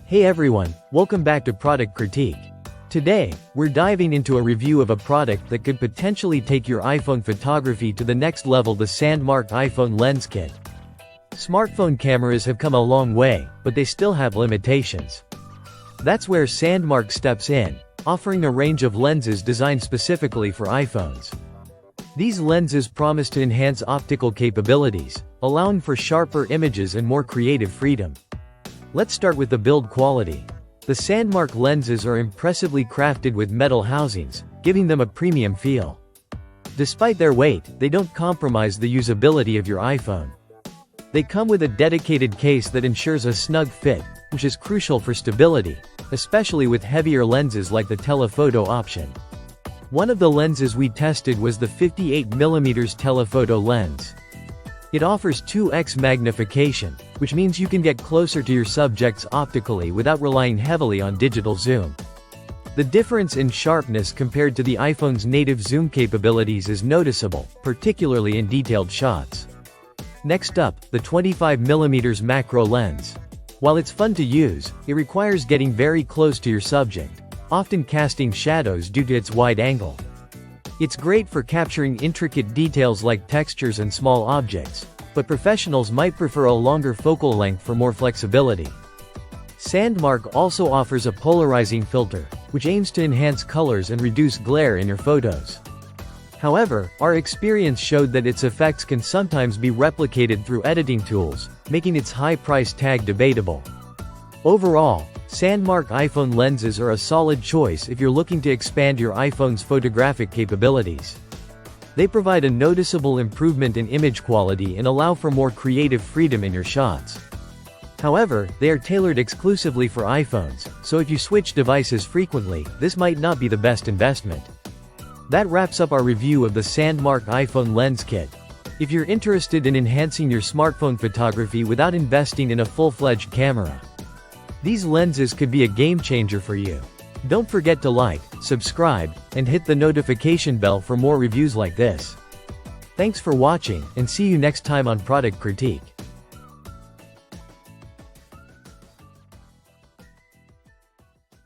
Hey everyone, welcome back to Product Critique. Today, we're diving into a review of a product that could potentially take your iPhone photography to the next level: the Sandmarc iPhone Lens Kit. Smartphone cameras have come a long way, but they still have limitations. That's where Sandmarc steps in, offering a range of lenses designed specifically for iPhones. These lenses promise to enhance optical capabilities, allowing for sharper images and more creative freedom. Let's start with the build quality. The Sandmarc lenses are impressively crafted with metal housings, giving them a premium feel. Despite their weight, they don't compromise the usability of your iPhone. They come with a dedicated case that ensures a snug fit, which is crucial for stability, especially with heavier lenses like the telephoto option. One of the lenses we tested was the 58mm telephoto lens. It offers 2x magnification, which means you can get closer to your subjects optically without relying heavily on digital zoom. The difference in sharpness compared to the iPhone's native zoom capabilities is noticeable, particularly in detailed shots. Next up, the 25mm macro lens. While it's fun to use, it requires getting very close to your subject, often casting shadows due to its wide angle. It's great for capturing intricate details like textures and small objects, but professionals might prefer a longer focal length for more flexibility. Sandmarc also offers a polarizing filter, which aims to enhance colors and reduce glare in your photos. However, our experience showed that its effects can sometimes be replicated through editing tools, making its high price tag debatable. Overall, Sandmarc iPhone lenses are a solid choice if you're looking to expand your iPhone's photographic capabilities. They provide a noticeable improvement in image quality and allow for more creative freedom in your shots. However, they are tailored exclusively for iPhones, so if you switch devices frequently, this might not be the best investment. That wraps up our review of the Sandmarc iPhone Lens Kit. If you're interested in enhancing your smartphone photography without investing in a full-fledged camera, these lenses could be a game changer for you. Don't forget to like, subscribe, and hit the notification bell for more reviews like this. Thanks for watching, and see you next time on Product Critique.